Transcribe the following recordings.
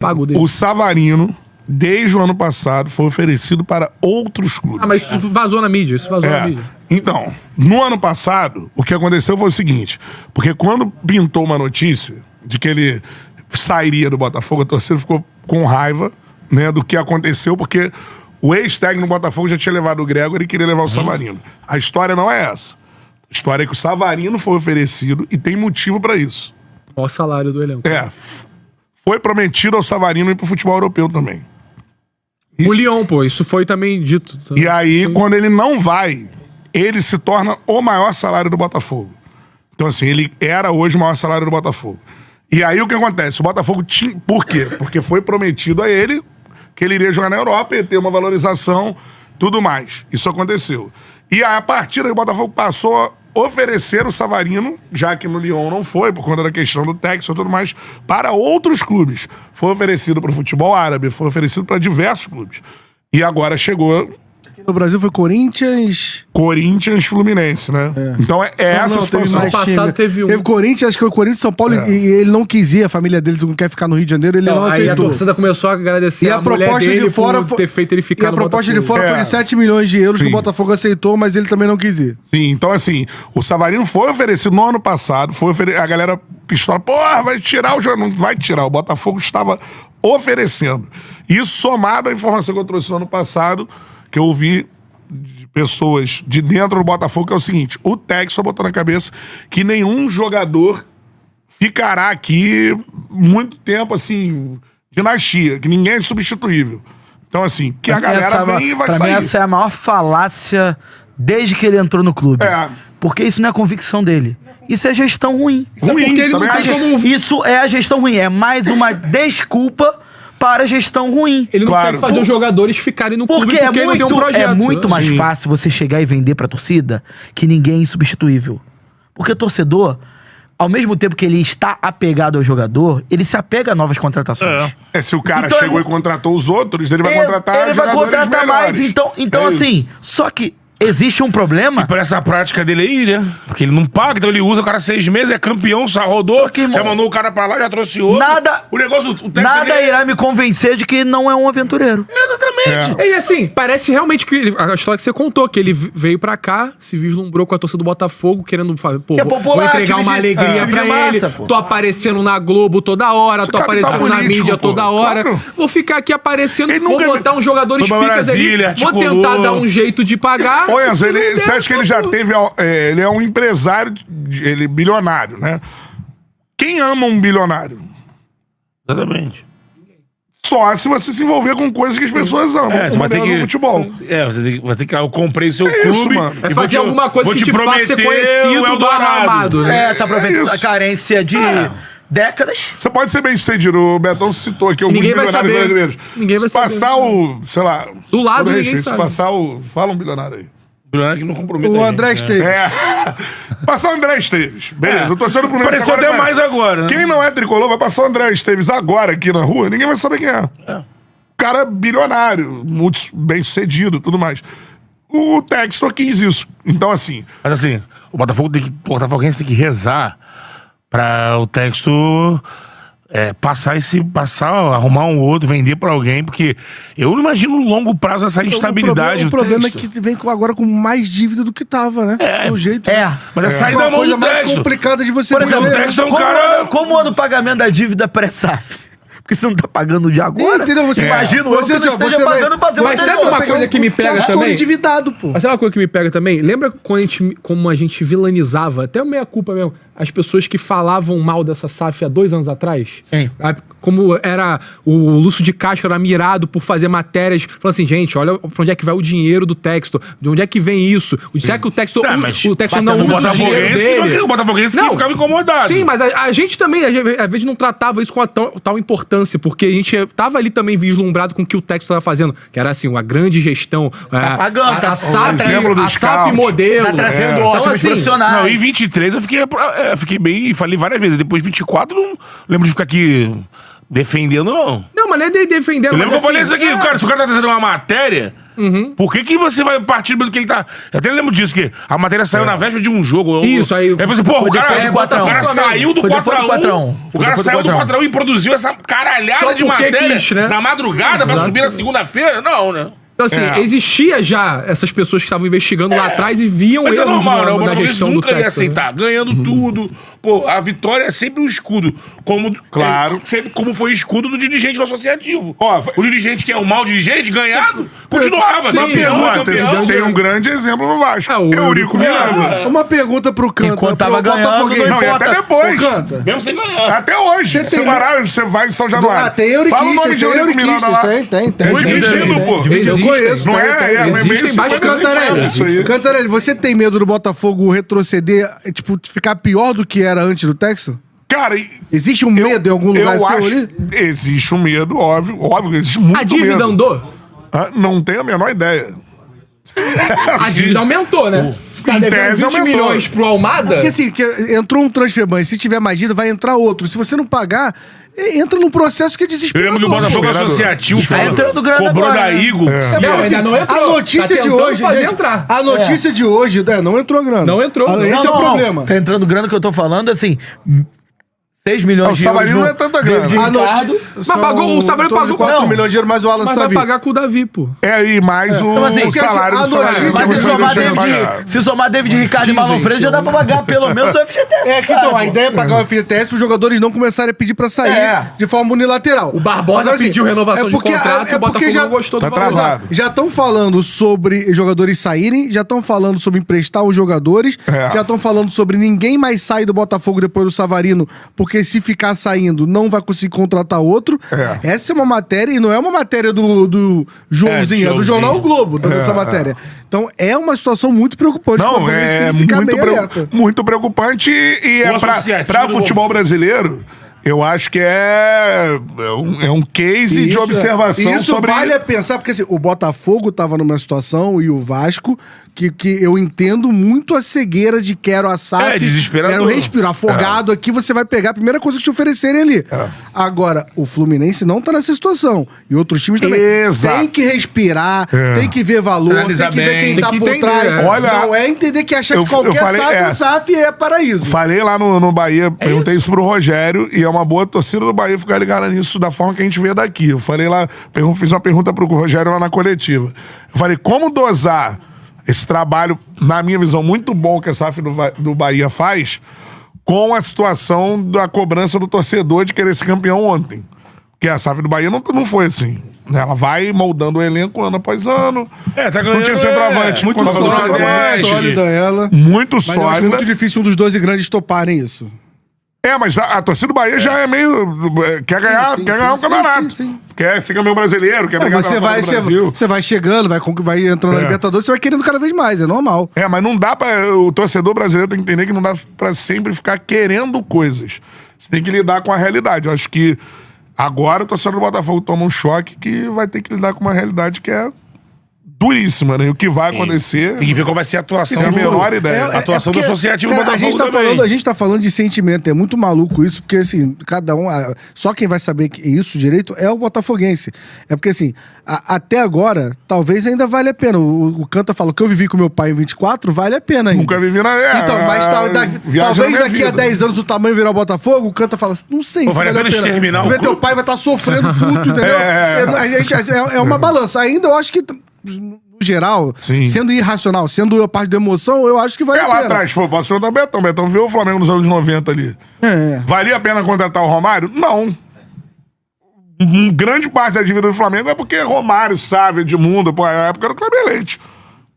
pago dele. O Savarino, desde o ano passado, foi oferecido para outros clubes. Ah, mas isso vazou na mídia, na mídia. Então, no ano passado, o que aconteceu foi o seguinte, porque quando pintou uma notícia de que ele sairia do Botafogo, a torcida ficou com raiva, né, do que aconteceu, porque o ex-técnico do Botafogo já tinha levado o Gregor e queria levar o Savarino. A história não é essa. A história é que o Savarino foi oferecido e tem motivo pra isso. Olha o salário do elenco. Foi prometido ao Savarino ir pro futebol europeu também. O Lyon, pô, isso foi também dito. E aí, quando ele não vai, ele se torna o maior salário do Botafogo. Então, assim, ele era hoje o maior salário do Botafogo. E aí, o que acontece? O Botafogo tinha... Por quê? Porque foi prometido a ele que ele iria jogar na Europa, ia ter uma valorização, tudo mais. Isso aconteceu. E aí, a partir daí, o Botafogo passou a oferecer o Savarino, já que no Lyon não foi, por conta da questão do Texas e tudo mais, para outros clubes. Foi oferecido para o futebol árabe, foi oferecido para diversos clubes. E agora chegou... No Brasil foi Corinthians... Fluminense, né? Então essa a situação. Teve passado teve um. Teve Corinthians, acho que foi o Corinthians, São Paulo, e ele não quis ir, a família deles não quer ficar no Rio de Janeiro, ele não Aí a aceitou. torcida começou a agradecer E a mulher proposta dele de fora por ter feito ele ficar E a no proposta de Botafogo. fora foi de 7 milhões de euros que o Botafogo aceitou, mas ele também não quis ir. Sim, então assim, o Savarino foi oferecido no ano passado, a galera pistola, porra, vai tirar o jogo. Não vai tirar, o Botafogo estava oferecendo. Isso somado à informação que eu trouxe no ano passado, que eu ouvi de pessoas de dentro do Botafogo, que é o seguinte: o Texas botou na cabeça que nenhum jogador ficará aqui muito tempo, assim, dinastia, que ninguém é substituível. Então, assim, que a galera vem e vai sair. Pra mim, essa é a maior falácia desde que ele entrou no clube. Porque isso não é convicção dele. Isso é gestão ruim. Isso é a gestão ruim. É mais uma desculpa para a gestão ruim. Ele não quer fazer os jogadores ficarem no clube porque ele não tem um projeto. É muito mais fácil você chegar e vender pra torcida que ninguém é insubstituível. Porque o torcedor, ao mesmo tempo que ele está apegado ao jogador, ele se apega a novas contratações. Se o cara chegou e contratou os outros, ele vai contratar ele vai contratar mais. Então assim, só que existe um problema. E por essa prática dele aí, né? Porque ele não paga, então ele usa o cara 6 meses, é campeão, só rodou, já mandou o cara pra lá, já trouxe outro. O negócio, nada irá me convencer de que não é um aventureiro. Exatamente. E assim, parece realmente que a história que você contou, que ele veio pra cá, se vislumbrou com a torcida do Botafogo, querendo, pô, vou entregar uma alegria pra ele, tô aparecendo na Globo toda hora, tô aparecendo na mídia toda hora, vou ficar aqui aparecendo, vou botar uns jogadores picas ali, vou tentar dar um jeito de pagar. Olha, você acha que ele já teve... ele é um empresário, ele é bilionário, né? Quem ama um bilionário? Exatamente. Só se você se envolver com coisas que as pessoas amam, como no futebol. Vai ter que... Eu comprei seu isso, clube... mano. É fazer alguma coisa que te faça ser conhecido do armado, né? Essa aproveita a carência de... décadas. Você pode ser bem sucedido. O Betão citou aqui alguns Ninguém vai bilionários saber. brasileiros. Ninguém vai se saber. passar o, sei lá... Do lado, todo ninguém respeito, sabe. Se passar o... Fala um bilionário aí. Que não compromete O André Esteves. Passar o André Esteves. Beleza, eu tô sendo Fluminense. Pareceu até mais agora, né? Quem não é tricolor vai passar o André Esteves agora aqui na rua, ninguém vai saber quem é. O cara é bilionário, muito bem sucedido, tudo mais. O Textor quis isso. Então, assim... Mas assim, o Botafoguense tem que rezar pra o Textor... arrumar um outro, vender pra alguém, porque eu não imagino no longo prazo essa instabilidade. O problema é que vem agora com mais dívida do que tava, né? Do jeito. Mas é sair da mão coisa do mais Textor. complicada de você Por exemplo, o Textor é um cara... Como anda o pagamento da dívida pré-SAF? Porque você não tá pagando de agora. Entendeu? Você imagina o você, que não esteja pagando pra fazer Mas sabe uma coisa que me pega também? endividado, pô. Mas sabe uma coisa que me pega também? Lembra como a gente vilanizava, até meia culpa mesmo, as pessoas que falavam mal dessa SAF há 2 anos atrás? Sim. Como era o Lúcio de Castro era mirado por fazer matérias, falando assim, gente, olha pra onde é que vai o dinheiro do Textor, de onde é que vem isso? Será que o Textor não usa o dinheiro dele? O Botafoguense que ficava incomodado. Sim, mas a gente também, às vezes, não tratava isso com a tal importância, porque a gente tava ali também vislumbrado com o que o Textor estava fazendo, que era assim, uma grande gestão, pagando, a SAF, exemplo do a SAF scout. modelo. Tá trazendo Então, ótimos assim, profissionais. Não, em 23 eu fiquei bem, falei várias vezes. Depois de 24 não lembro de ficar aqui defendendo, não. Não, mas não é defendendo. Eu lembro que eu falei isso aqui, é. cara, se o cara tá trazendo uma matéria... Por que você vai partir do que ele tá... Eu até lembro disso, que a matéria saiu na véspera de um jogo. Isso, aí... Aí você, pô, o cara saiu do 4x1. O cara saiu do 4x1 e produziu essa caralhada de matéria na madrugada pra subir na segunda-feira? Não, né? Então, assim, existia já essas pessoas que estavam investigando lá atrás e viam mas erros normal, né? O na gestão do nunca ia Texas, aceitar, ganhando tudo. Pô, a vitória é sempre um escudo. Claro. Sempre como foi o escudo do dirigente do associativo. O dirigente que é o mau dirigente, ganhado, continuava. Uma pergunta, tem um grande exemplo no Vasco. O Eurico Miranda. Uma pergunta pro Canta. Enquanto tava ganhando, não, e até depois. Mesmo sem ganhar. Até hoje. Você vai em São Januário. Tem Euriquistas, tem Euriquistas. Tem. Não existindo, pô. Eu conheço. Não é? Cantarelli, você tem medo do Botafogo retroceder, tipo, ficar pior do que era antes do Texas? Cara, existe um medo em algum lugar eu seu acho, ali? existe um medo, óbvio, existe muito medo. A dívida andou? Não tenho a menor ideia. A dívida aumentou, né? Você tá devendo 20 milhões pro Almada? Porque assim, entrou um transfer ban, se tiver mais dívida, vai entrar outro. Se você não pagar, entra num processo que é desesperador. Eu lembro que o Botafogo Associativo cobrou da Eagle. Ainda não entrou. A notícia de hoje... A notícia de hoje... não entrou grana. Não entrou. Esse é o problema. Tá entrando grana que eu tô falando, assim... 6 milhões de euros. O Savarino não é tanta grana. Mas pagou, o Savarino pagou 4 milhões de euros mais o Alan Savarino. Mas vai pagar com o Davi, pô. E mais o salário do Savarino. Mas se somar David Ricardo e Marlon Freire, já dá pra pagar pelo menos o FGTS. Então, a ideia é pagar o FGTS para os jogadores não começarem a pedir pra sair de forma unilateral. O Barbosa pediu renovação de contrato e o Botafogo não gostou do valor. Já estão falando sobre jogadores saírem, já estão falando sobre emprestar os jogadores, já estão falando sobre ninguém mais sair do Botafogo depois do Savarino, porque se ficar saindo, não vai conseguir contratar outro. Essa é uma matéria, e não é uma matéria do Joãozinho, é do Jornal o Globo, dessa matéria. Então, é uma situação muito preocupante. Não, é muito preocupante e para futebol brasileiro... Eu acho que é um case de observação isso sobre... Isso vale a pensar, porque assim, o Botafogo tava numa situação e o Vasco, que eu entendo muito a cegueira de quero a SAF. Desesperador. Quero respirar. Afogado aqui, você vai pegar a primeira coisa que te oferecerem ali. Agora, o Fluminense não tá nessa situação. E outros times também. Tem que respirar, tem que ver valor, tem que ver quem tá por trás. Olha, não é entender que achar que qualquer SAF é paraíso. Falei lá no Bahia, perguntei isso pro Rogério, e é uma boa torcida do Bahia ficar ligada nisso da forma que a gente vê daqui. Eu falei lá, fiz uma pergunta pro Rogério lá na coletiva. Eu falei, como dosar esse trabalho, na minha visão, muito bom que a SAF do Bahia faz, com a situação da cobrança do torcedor de querer ser campeão ontem. Porque a SAF do Bahia não foi assim. Ela vai moldando o elenco ano após ano. Tá ganhando, não tinha centroavante. Muito sólida ela. Muito sólida. Mas eu acho muito difícil um dos 12 grandes toparem isso. Mas a torcida do Bahia já é meio... Quer ganhar um campeonato. Quer ser campeão brasileiro, quer brigar pela Copa do Brasil. Você vai chegando, vai entrando na Libertadores, você vai querendo cada vez mais, é normal. Mas não dá pra... O torcedor brasileiro tem que entender que não dá pra sempre ficar querendo coisas. Você tem que lidar com a realidade. Eu acho que agora o torcedor do Botafogo toma um choque que vai ter que lidar com uma realidade que é duríssima, né? E o que vai acontecer... Tem que ver qual vai ser a atuação. Tem a menor ideia. A atuação do associativo Botafogo também. A gente tá falando de sentimento, é muito maluco isso, porque assim, cada um... Só quem vai saber isso direito é o botafoguense. É porque assim, até agora, talvez ainda vale a pena. O Canta falou que eu vivi com meu pai em 24, vale a pena ainda. Nunca vivi na... Então, mas talvez daqui a 10 anos o tamanho virar o Botafogo, o Canta fala assim, não sei se vale a pena exterminar o clube. Teu pai vai estar sofrendo muito, entendeu? É uma balança. Ainda eu acho que... no geral, sendo irracional, sendo a parte da emoção, eu acho que vale a pena. Lá atrás, posso perguntar ao Betão. Betão viu o Flamengo nos anos 90 ali. Valia a pena contratar o Romário? Não. Grande parte da dívida do Flamengo é porque Romário, Sávio, Edmundo, a época era o Kleber Leite.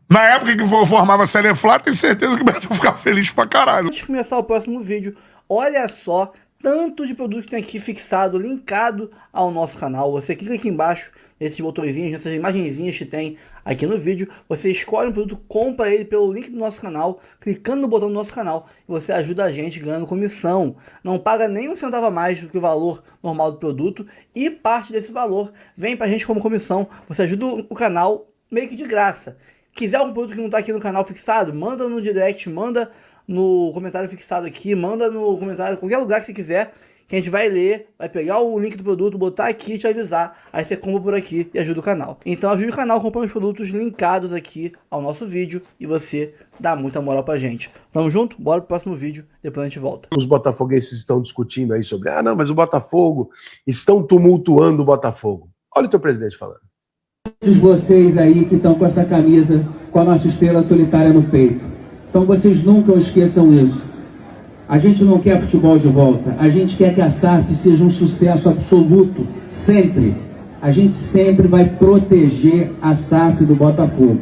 Na época que formava a Série Flá, tenho certeza que o Betão ficava feliz pra caralho. Antes de começar o próximo vídeo, olha só tanto de produto que tem aqui fixado, linkado ao nosso canal. Você clica aqui embaixo, nesses botõezinhos, nessas imagenzinhas que tem aqui no vídeo, você escolhe um produto, compra ele pelo link do nosso canal, clicando no botão do nosso canal, e você ajuda a gente ganhando comissão. Não paga nem um centavo a mais do que o valor normal do produto, e parte desse valor vem pra gente como comissão. Você ajuda o canal meio que de graça. Quiser algum produto que não tá aqui no canal fixado, manda no direct, manda no comentário fixado aqui, manda no comentário, qualquer lugar que você quiser, que a gente vai ler, vai pegar o link do produto, botar aqui e te avisar. Aí você compra por aqui e ajuda o canal. Então ajude o canal comprando os produtos linkados aqui ao nosso vídeo e você dá muita moral pra gente. Tamo junto? Bora pro próximo vídeo, depois a gente volta. Os botafoguenses estão discutindo aí sobre, não, mas o Botafogo, estão tumultuando o Botafogo. Olha o teu presidente falando. Todos vocês aí que estão com essa camisa, com a nossa estrela solitária no peito. Então vocês nunca esqueçam isso. A gente não quer futebol de volta. A gente quer que a SAF seja um sucesso absoluto, sempre. A gente sempre vai proteger a SAF do Botafogo.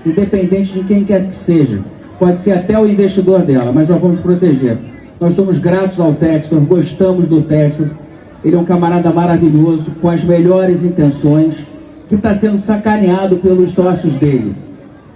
Independente de quem quer que seja. Pode ser até o investidor dela, mas nós vamos proteger. Nós somos gratos ao Textor, gostamos do Textor. Ele é um camarada maravilhoso, com as melhores intenções, que está sendo sacaneado pelos sócios dele.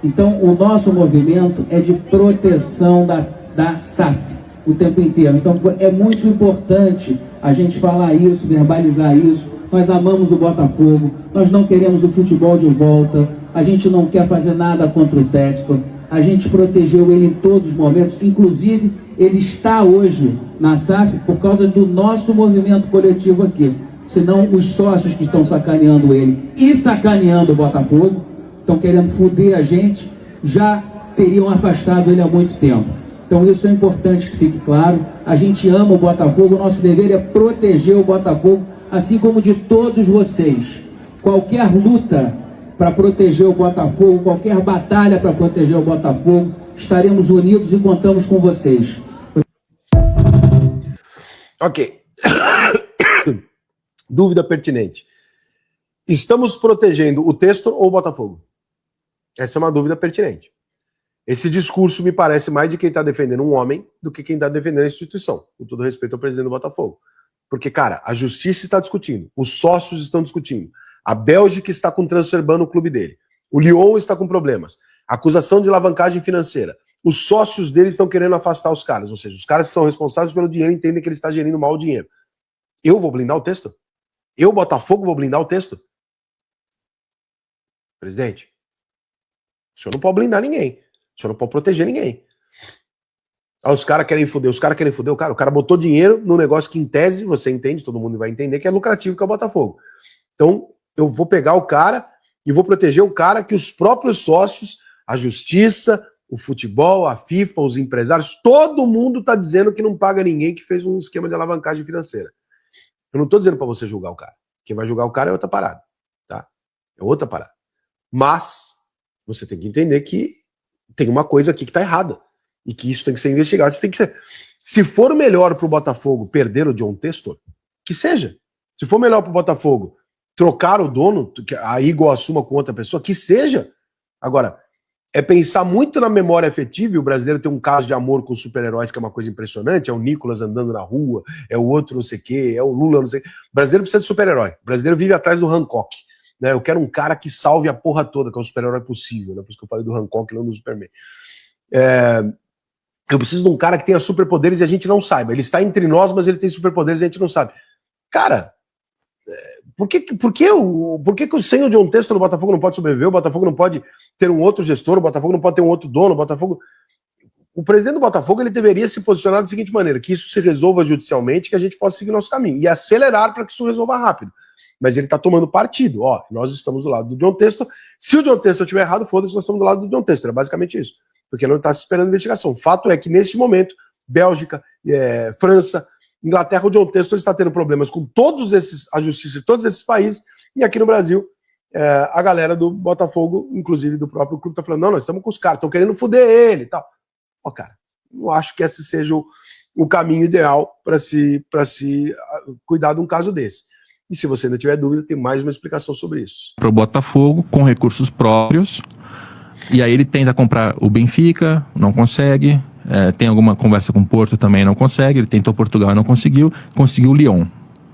Então, o nosso movimento é de proteção da SAF o tempo inteiro. Então, é muito importante a gente falar isso, verbalizar isso. Nós amamos o Botafogo, nós não queremos o futebol de volta, a gente não quer fazer nada contra o Textor. A gente protegeu ele em todos os momentos, inclusive ele está hoje na SAF por causa do nosso movimento coletivo aqui. Senão os sócios que estão sacaneando ele e sacaneando o Botafogo, estão querendo foder a gente, já teriam afastado ele há muito tempo. Então isso é importante que fique claro. A gente ama o Botafogo, o nosso dever é proteger o Botafogo, assim como de todos vocês. Qualquer luta para proteger o Botafogo, qualquer batalha para proteger o Botafogo, estaremos unidos e contamos com vocês. Ok. Dúvida pertinente. Estamos protegendo o Textor ou o Botafogo? Essa é uma dúvida pertinente. Esse discurso me parece mais de quem está defendendo um homem do que quem está defendendo a instituição, com todo respeito ao presidente do Botafogo. Porque, cara, a justiça está discutindo, os sócios estão discutindo, a Bélgica está com transfer ban no clube dele, o Lyon está com problemas, acusação de alavancagem financeira, os sócios dele estão querendo afastar os caras, ou seja, os caras que são responsáveis pelo dinheiro entendem que ele está gerindo mal o dinheiro. Eu vou blindar o Textor? Eu, Botafogo, vou blindar o Textor? Presidente, o senhor não pode blindar ninguém. O senhor não pode proteger ninguém. Os caras querem foder, o cara botou dinheiro no negócio que, em tese, você entende, todo mundo vai entender que é lucrativo, que é o Botafogo. Então, eu vou pegar o cara e vou proteger o cara que os próprios sócios, a justiça, o futebol, a FIFA, os empresários, todo mundo tá dizendo que não paga ninguém que fez um esquema de alavancagem financeira. Eu não tô dizendo para você julgar o cara. Quem vai julgar o cara é outra parada, tá? É outra parada. Mas você tem que entender que tem uma coisa aqui que tá errada e que isso tem que ser investigado. Tem que ser. Se for melhor pro Botafogo perder o John Textor, que seja. Se for melhor pro Botafogo trocar o dono, a Igor assuma com outra pessoa, que seja. Agora, é pensar muito na memória afetiva, e o brasileiro tem um caso de amor com super-heróis que é uma coisa impressionante, é o Nicolas andando na rua, é o outro não sei o quê, é o Lula não sei o quê. O brasileiro precisa de super-herói, o brasileiro vive atrás do Hancock, né? Eu quero um cara que salve a porra toda, que é o super-herói possível, né? Por isso que eu falei do Hancock e não do Superman. Eu preciso de um cara que tenha superpoderes e a gente não saiba. Ele está entre nós, mas ele tem superpoderes e a gente não sabe. Cara, por que sem o John Textor o Botafogo não pode sobreviver? O Botafogo não pode ter um outro gestor, o Botafogo não pode ter um outro dono, o presidente do Botafogo ele deveria se posicionar da seguinte maneira, que isso se resolva judicialmente, que a gente possa seguir nosso caminho e acelerar para que isso resolva rápido. Mas ele está tomando partido. Ó, nós estamos do lado do John Textor. Se o John Textor estiver errado, foda-se, nós estamos do lado do John Textor. É basicamente isso. Porque não está se esperando investigação. O fato é que, neste momento, Bélgica, França, Inglaterra, o John Textor está tendo problemas com a justiça de todos esses países, e aqui no Brasil, a galera do Botafogo, inclusive do próprio clube, está falando, não, nós estamos com os caras, estão querendo foder ele e tal. Ó, cara, não acho que esse seja o caminho ideal para se cuidar de um caso desse. E se você ainda tiver dúvida, tem mais uma explicação sobre isso. Para o Botafogo, com recursos próprios, e aí ele tenta comprar o Benfica, não consegue, tem alguma conversa com o Porto também, não consegue, ele tentou Portugal e não conseguiu o Lyon,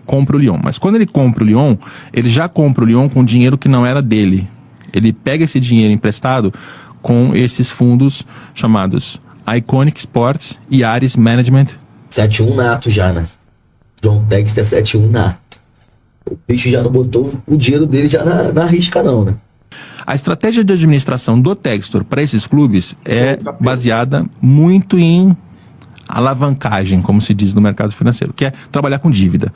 compra o Lyon. Mas quando ele compra o Lyon, ele já compra o Lyon com dinheiro que não era dele. Ele pega esse dinheiro emprestado com esses fundos chamados Iconic Sports e Ares Management. 7-1 nato já, né? John Textor é 7-1 nato. O bicho já não botou o dinheiro dele já na risca não, né? A estratégia de administração do Textor para esses clubes é baseada muito em alavancagem, como se diz no mercado financeiro, que é trabalhar com dívida.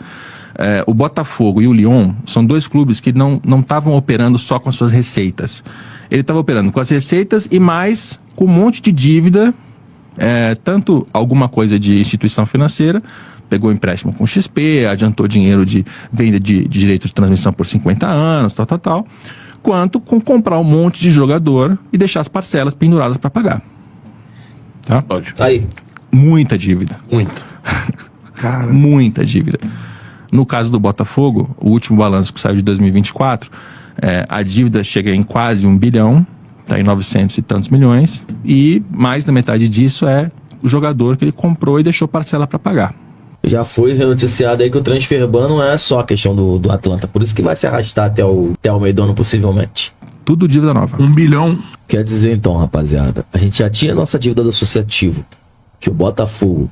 O Botafogo e o Lyon são dois clubes que não estavam operando só com as suas receitas. Ele estava operando com as receitas e mais com um monte de dívida, tanto alguma coisa de instituição financeira, pegou empréstimo com XP, adiantou dinheiro de venda de direito de transmissão por 50 anos, tal, quanto com comprar um monte de jogador e deixar as parcelas penduradas para pagar. Tá? Aí. Muita dívida. Muito. Cara. Muita dívida. No caso do Botafogo, o último balanço que saiu de 2024, a dívida chega em quase 1 bilhão, está em 900 e tantos milhões, e mais da metade disso é o jogador que ele comprou e deixou parcela para pagar. Já foi noticiado aí que o transferban não é só a questão do Atlanta, por isso que vai se arrastar até o meio-do-ano possivelmente. Tudo dívida nova. 1 bilhão. Quer dizer então, rapaziada, a gente já tinha nossa dívida do associativo, que o Botafogo,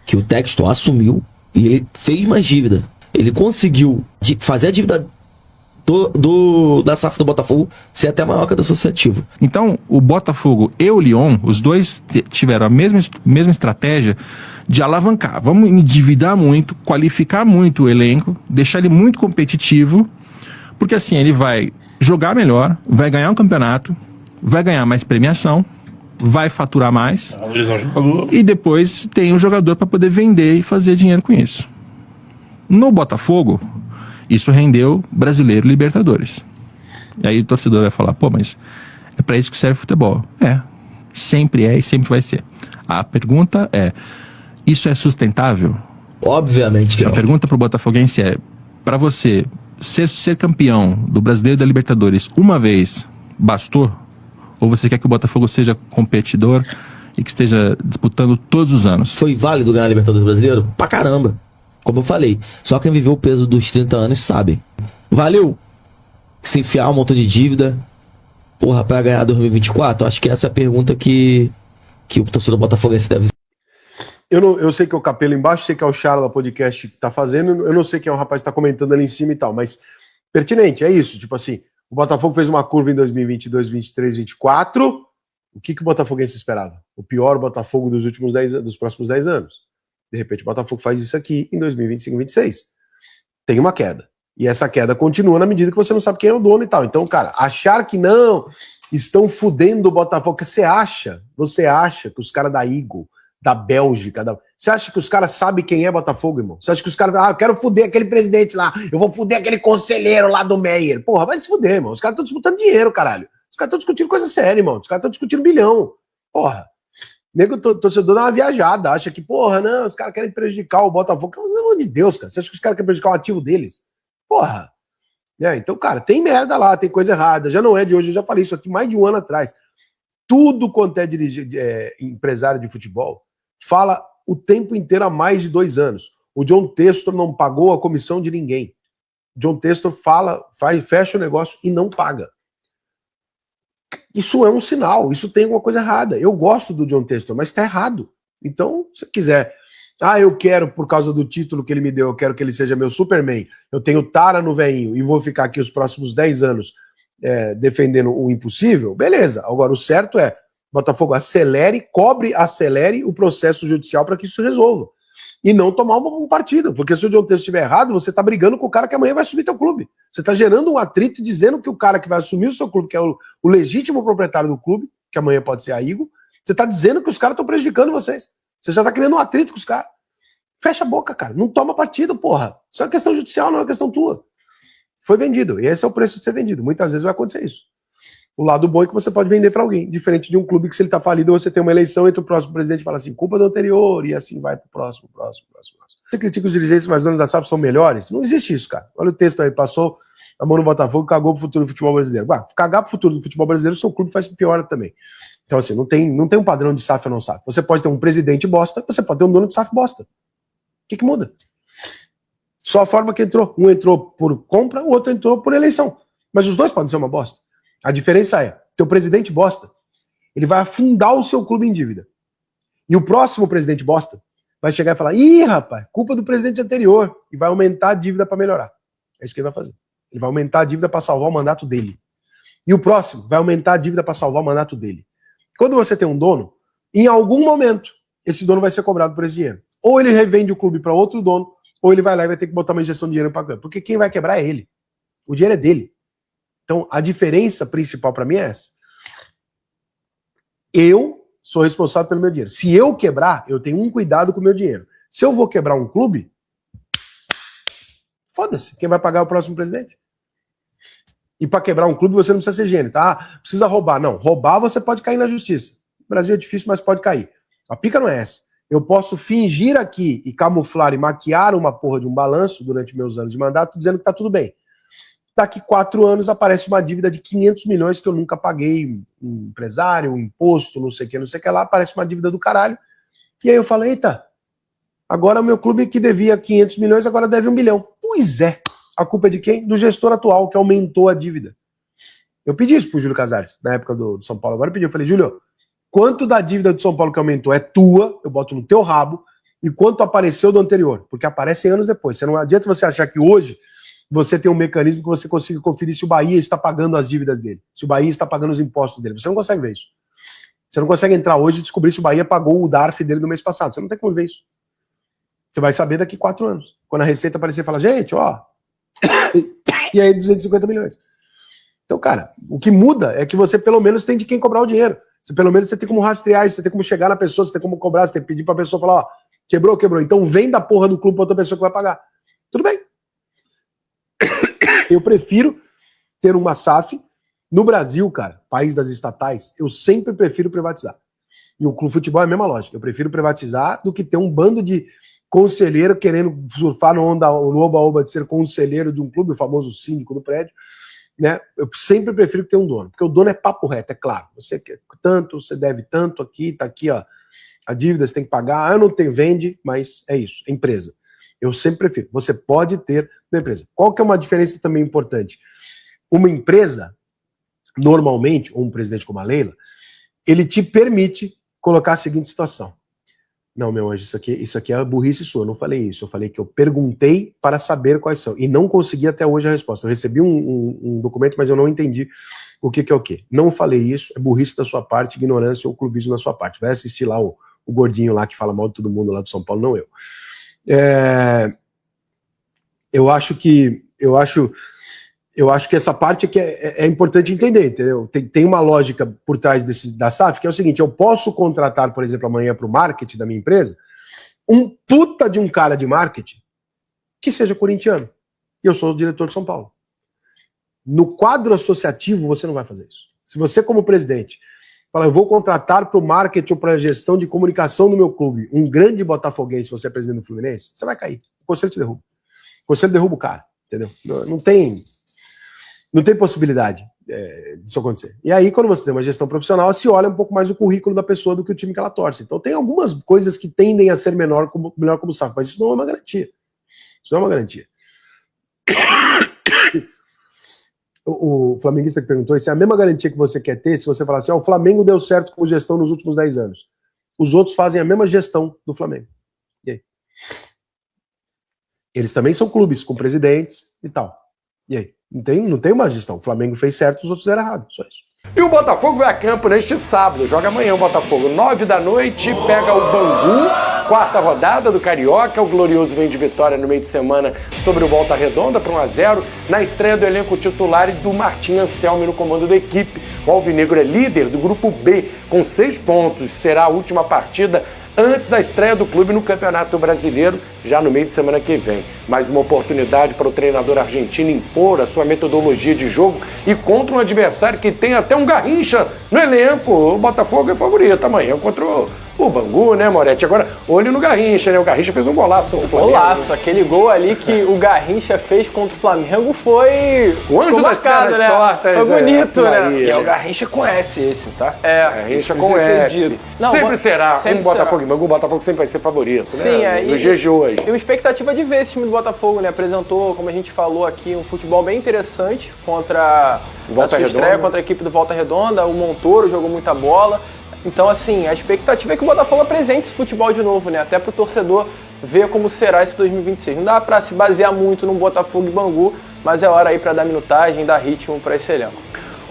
que o Textor assumiu, e ele fez mais dívida. Ele conseguiu fazer a dívida da SAF do Botafogo ser até maior que a do associativo. Então, o Botafogo e o Lyon, os dois tiveram a mesma estratégia de alavancar. Vamos endividar muito, qualificar muito o elenco, deixar ele muito competitivo, porque assim ele vai jogar melhor, vai ganhar um campeonato, vai ganhar mais premiação, vai faturar mais e depois tem um jogador para poder vender e fazer dinheiro com isso. No Botafogo, isso rendeu Brasileiro e Libertadores. E aí o torcedor vai falar, pô, mas é para isso que serve o futebol. Sempre é e sempre vai ser. A pergunta é, isso é sustentável? Obviamente que não. A pergunta pro botafoguense é, para você ser campeão do Brasileiro e da Libertadores uma vez, bastou? Ou você quer que o Botafogo seja competidor e que esteja disputando todos os anos? Foi válido ganhar a Libertadores Brasileiro? Pra caramba. Como eu falei, só quem viveu o peso dos 30 anos sabe. Valeu se enfiar um montão de dívida, porra, pra ganhar 2024? Acho que essa é a pergunta que o torcedor botafoguense deve. Eu sei que é o Capelo embaixo, sei que é o Charla Podcast que tá fazendo, eu não sei quem é o rapaz que tá comentando ali em cima e tal, mas pertinente, é isso, tipo assim, o Botafogo fez uma curva em 2022, 23, 24, o que o botafoguense esperava? O pior Botafogo dos próximos 10 anos. De repente o Botafogo faz isso aqui em 2025, 2026. Tem uma queda. E essa queda continua na medida que você não sabe quem é o dono e tal. Então, cara, achar que não, estão fudendo o Botafogo, você acha que os caras da Eagle, da Bélgica, você acha que os caras sabem quem é Botafogo, irmão? Você acha que os caras, eu quero fuder aquele presidente lá, eu vou fuder aquele conselheiro lá do Meyer. Porra, vai se fuder, irmão. Os caras estão disputando dinheiro, caralho. Os caras estão discutindo coisa séria, irmão. Os caras estão discutindo bilhão. Porra. Nego torcedor dá uma viajada, acha que, porra, não, os caras querem prejudicar o Botafogo. Pelo amor de Deus, cara. Você acha que os caras querem prejudicar o ativo deles? Porra. Então, cara, tem merda lá, tem coisa errada. Já não é de hoje, eu já falei isso aqui mais de um ano atrás. Tudo quanto é empresário de futebol fala o tempo inteiro há mais de 2 anos. O John Textor não pagou a comissão de ninguém. O John Textor fecha o negócio e não paga. Isso é um sinal, isso tem alguma coisa errada. Eu gosto do John Textor, mas está errado. Então, se quiser, eu quero, por causa do título que ele me deu, eu quero que ele seja meu Superman, eu tenho tara no veinho e vou ficar aqui os próximos 10 anos defendendo o impossível, beleza. Agora, o certo é, Botafogo acelere o processo judicial para que isso se resolva. E não tomar um partido, porque se o John Textor estiver errado, você está brigando com o cara que amanhã vai assumir teu clube. Você está gerando um atrito dizendo que o cara que vai assumir o seu clube, que é o legítimo proprietário do clube, que amanhã pode ser a Eagle, você está dizendo que os caras estão prejudicando vocês. Você já está criando um atrito com os caras. Fecha a boca, cara. Não toma partido, porra. Isso é uma questão judicial, não é uma questão tua. Foi vendido. E esse é o preço de ser vendido. Muitas vezes vai acontecer isso. O lado bom é que você pode vender para alguém. Diferente de um clube que, se ele está falido, você tem uma eleição entre o próximo presidente e fala assim, culpa do anterior, e assim vai pro próximo. Você critica os dirigentes, mas os donos da SAF são melhores? Não existe isso, cara. Olha o texto aí. Passou a mão no Botafogo e cagou pro futuro do futebol brasileiro. Cagar pro futuro do futebol brasileiro, o seu clube faz pior também. Então, assim, não tem um padrão de SAF ou não SAF. Você pode ter um presidente bosta, você pode ter um dono de SAF bosta. O que muda? Só a forma que entrou. Um entrou por compra, o outro entrou por eleição. Mas os dois podem ser uma bosta. A diferença é, teu presidente bosta, ele vai afundar o seu clube em dívida. E o próximo presidente bosta vai chegar e falar, ih, rapaz, culpa do presidente anterior, e vai aumentar a dívida para melhorar. É isso que ele vai fazer. Ele vai aumentar a dívida para salvar o mandato dele. E o próximo vai aumentar a dívida para salvar o mandato dele. Quando você tem um dono, em algum momento, esse dono vai ser cobrado por esse dinheiro. Ou ele revende o clube para outro dono, ou ele vai lá e vai ter que botar uma injeção de dinheiro para câmbio. Porque quem vai quebrar é ele. O dinheiro é dele. Então, a diferença principal para mim é essa. Eu sou responsável pelo meu dinheiro. Se eu quebrar, eu tenho um cuidado com o meu dinheiro. Se eu vou quebrar um clube, foda-se. Quem vai pagar é o próximo presidente. E para quebrar um clube, você não precisa ser gênio, tá? Precisa roubar. Não, roubar você pode cair na justiça. No Brasil é difícil, mas pode cair. A pica não é essa. Eu posso fingir aqui e camuflar e maquiar uma porra de um balanço durante meus anos de mandato, dizendo que tá tudo bem. Daqui 4 anos aparece uma dívida de 500 milhões que eu nunca paguei, um empresário, um imposto, não sei o que lá, aparece uma dívida do caralho. E aí eu falo, eita, agora o meu clube que devia 500 milhões agora deve 1 bilhão. Pois é. A culpa é de quem? Do gestor atual, que aumentou a dívida. Eu pedi isso pro Júlio Casares, na época do São Paulo. Agora eu pedi, eu falei, Júlio, quanto da dívida do São Paulo que aumentou é tua, eu boto no teu rabo, e quanto apareceu do anterior? Porque aparece anos depois. Você não adianta você achar que hoje você tem um mecanismo que você consiga conferir se o Bahia está pagando as dívidas dele, se o Bahia está pagando os impostos dele. Você não consegue ver isso. Você não consegue entrar hoje e descobrir se o Bahia pagou o DARF dele no mês passado. Você não tem como ver isso. Você vai saber daqui 4 anos. Quando a Receita aparecer e falar, gente, ó, e aí 250 milhões. Então, cara, o que muda é que você pelo menos tem de quem cobrar o dinheiro. Você, pelo menos você tem como rastrear isso, você tem como chegar na pessoa, você tem como cobrar, você tem que pedir pra pessoa falar, ó, quebrou. Então vem da porra do clube pra outra pessoa que vai pagar. Tudo bem. Eu prefiro ter uma SAF. No Brasil, cara, país das estatais, eu sempre prefiro privatizar. E o clube de futebol é a mesma lógica. Eu prefiro privatizar do que ter um bando de conselheiro querendo surfar no oba-oba de ser conselheiro de um clube, o famoso síndico do prédio, né? Eu sempre prefiro ter um dono, porque o dono é papo reto, é claro. Você quer tanto, você deve tanto aqui, tá aqui, ó, a dívida você tem que pagar, eu não tenho, vende, mas é isso, é empresa. Eu sempre prefiro. Você pode ter uma empresa. Qual que é uma diferença também importante? Uma empresa, normalmente, ou um presidente como a Leila, ele te permite colocar a seguinte situação. Não, meu anjo, isso aqui é burrice sua, eu não falei isso. Eu falei que eu perguntei para saber quais são. E não consegui até hoje a resposta. Eu recebi um documento, mas eu não entendi o que é o quê. Não falei isso, é burrice da sua parte, ignorância ou clubismo da sua parte. Vai assistir lá o gordinho lá que fala mal de todo mundo lá do São Paulo, não eu. Eu acho que essa parte aqui é importante entender, entendeu? Tem uma lógica por trás da SAF, que é o seguinte, eu posso contratar, por exemplo, amanhã para o marketing da minha empresa, um puta de um cara de marketing que seja corintiano. E eu sou o diretor de São Paulo. No quadro associativo, você não vai fazer isso. Se você, como presidente, fala, eu vou contratar para o marketing ou para a gestão de comunicação do meu clube um grande botafoguense, se você é presidente do Fluminense, você vai cair. O conselho te derruba. O conselho derruba o cara, entendeu? Não tem possibilidade disso acontecer. E aí, quando você tem uma gestão profissional, se olha um pouco mais o currículo da pessoa do que o time que ela torce. Então, tem algumas coisas que tendem a ser melhor como SAF, mas isso não é uma garantia. Isso não é uma garantia. O flamenguista que perguntou, isso é a mesma garantia que você quer ter se você falar assim, o Flamengo deu certo com gestão nos últimos 10 anos. Os outros fazem a mesma gestão do Flamengo. E aí? Eles também são clubes com presidentes e tal. E aí? Não tem uma gestão. O Flamengo fez certo, os outros fizeram errado. Só isso. E o Botafogo vai a campo neste sábado. Joga amanhã o Botafogo, 9 da noite, pega o Bangu, 4ª rodada do Carioca. O Glorioso vem de vitória no meio de semana sobre o Volta Redonda por 1-0. Na estreia do elenco titular e do Martim Anselmi no comando da equipe. O Alvinegro é líder do grupo B, com 6 pontos. Será a última partida antes da estreia do clube no Campeonato Brasileiro, já no meio de semana que vem. Mais uma oportunidade para o treinador argentino impor a sua metodologia de jogo e contra um adversário que tem até um Garrincha no elenco. O Botafogo é favorito amanhã contra o Bangu, né, Moretti? Agora, olho no Garrincha, né? O Garrincha fez um golaço contra o Flamengo. Golaço, aquele gol ali que o Garrincha fez contra o Flamengo foi... O anjo das caras tortas. Foi bonito, né? E é o Garrincha com S esse, tá? Garrincha com S. Sempre será um Botafogo e Bangu. O Botafogo sempre vai ser favorito, né? Sim, no GG hoje. Tem uma expectativa de ver esse time do Botafogo, né? Apresentou, como a gente falou aqui, um futebol bem interessante contra a sua estreia, contra a equipe do Volta Redonda. O Montoro jogou muita bola. Então, assim, a expectativa é que o Botafogo apresente esse futebol de novo, né? Até pro torcedor ver como será esse 2026. Não dá pra se basear muito no Botafogo e Bangu, mas é hora aí pra dar minutagem, dar ritmo pra esse elenco.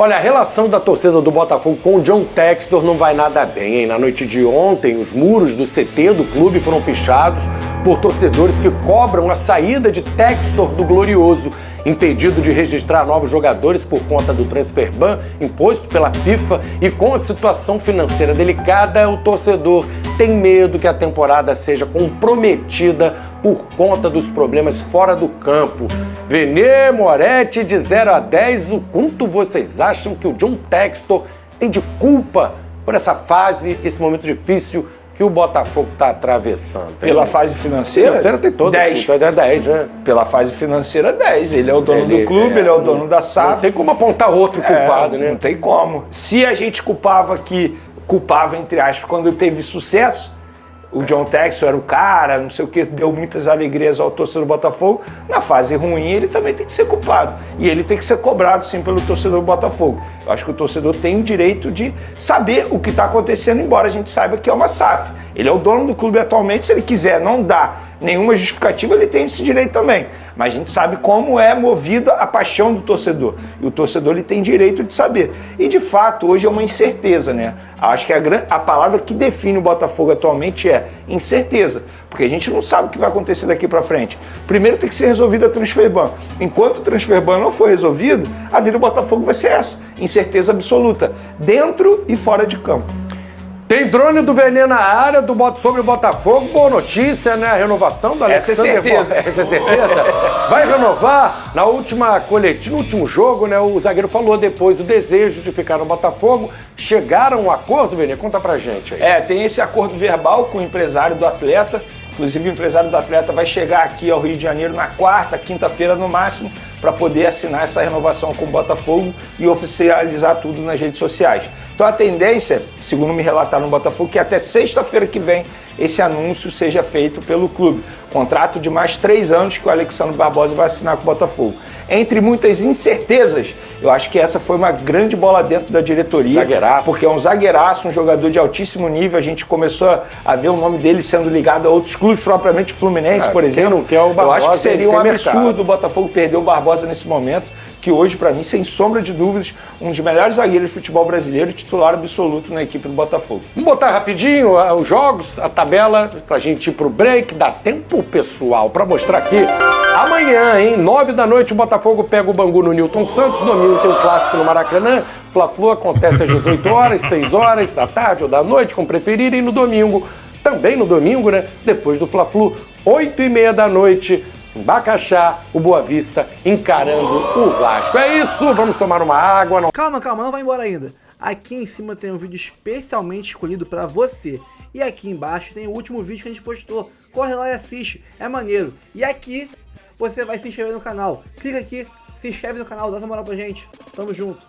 Olha, a relação da torcida do Botafogo com o John Textor não vai nada bem, hein? Na noite de ontem, os muros do CT do clube foram pichados por torcedores que cobram a saída de Textor do Glorioso, impedido de registrar novos jogadores por conta do transfer ban imposto pela FIFA, e com a situação financeira delicada, o torcedor tem medo que a temporada seja comprometida por conta dos problemas fora do campo. Venê, Moretti, de 0 a 10, o quanto vocês acham que o John Textor tem de culpa por essa fase, esse momento difícil que o Botafogo está atravessando? Pela fase financeira? Financeira tem toda. 10. É 10, né? Pela fase financeira, 10. Ele é o dono do clube, ele é o dono da SAF. Não tem como apontar outro culpado, né? Não tem como. Se a gente culpava, entre aspas, quando teve sucesso, o John Textor era o cara, não sei o que, deu muitas alegrias ao torcedor do Botafogo. Na fase ruim, ele também tem que ser culpado. E ele tem que ser cobrado, sim, pelo torcedor do Botafogo. Eu acho que o torcedor tem o direito de saber o que está acontecendo, embora a gente saiba que é uma SAF. Ele é o dono do clube atualmente, se ele quiser não dar nenhuma justificativa, ele tem esse direito também. Mas a gente sabe como é movida a paixão do torcedor. E o torcedor ele tem direito de saber. E de fato, hoje é uma incerteza, né? Acho que a palavra que define o Botafogo atualmente é incerteza. Porque a gente não sabe o que vai acontecer daqui para frente. Primeiro tem que ser resolvido a transfer ban. Enquanto o transfer ban não for resolvido, a vida do Botafogo vai ser essa. Incerteza absoluta. Dentro e fora de campo. Tem drone do Venê na área sobre o Botafogo. Boa notícia, né? A renovação do Alexandre. Essa é certeza. Vai renovar. Na última coletiva, no último jogo, né? O zagueiro falou depois o desejo de ficar no Botafogo. Chegaram a um acordo, Venê? Conta pra gente aí. Tem esse acordo verbal com o empresário do atleta. Inclusive, o empresário do atleta vai chegar aqui ao Rio de Janeiro na quarta, quinta-feira no máximo, para poder assinar essa renovação com o Botafogo e oficializar tudo nas redes sociais. Então a tendência, segundo me relataram no Botafogo, que até sexta-feira que vem esse anúncio seja feito pelo clube. Contrato de mais 3 anos que o Alexandre Barbosa vai assinar com o Botafogo. Entre muitas incertezas, eu acho que essa foi uma grande bola dentro da diretoria. Zagueiraço. Porque é um zagueiraço, um jogador de altíssimo nível. A gente começou a ver o nome dele sendo ligado a outros clubes, propriamente o Fluminense, por exemplo. Que é o Barbosa, eu acho que seria um absurdo mercado. o Botafogo perder o Barbosa nesse momento, que hoje, para mim, sem sombra de dúvidas, um dos melhores zagueiros de futebol brasileiro e titular absoluto na equipe do Botafogo. Vamos botar rapidinho os jogos, a tabela, pra gente ir pro break. Dá tempo, pessoal, pra mostrar aqui. Amanhã, hein, 9 da noite, o Botafogo pega o Bangu no Newton Santos. Domingo tem o clássico no Maracanã. Fla-Flu acontece às 18 horas, 6 horas da tarde ou da noite, como preferirem. E no domingo, também no domingo, né, depois do Fla-Flu, 8h30 da noite, em Bacaxá, o Boa Vista encarando o Vasco. É isso, vamos tomar uma água. Não... Calma, não vai embora ainda. Aqui em cima tem um vídeo especialmente escolhido pra você. E aqui embaixo tem o último vídeo que a gente postou. Corre lá e assiste, é maneiro. E aqui você vai se inscrever no canal. Clica aqui, se inscreve no canal, dá essa moral pra gente. Tamo junto.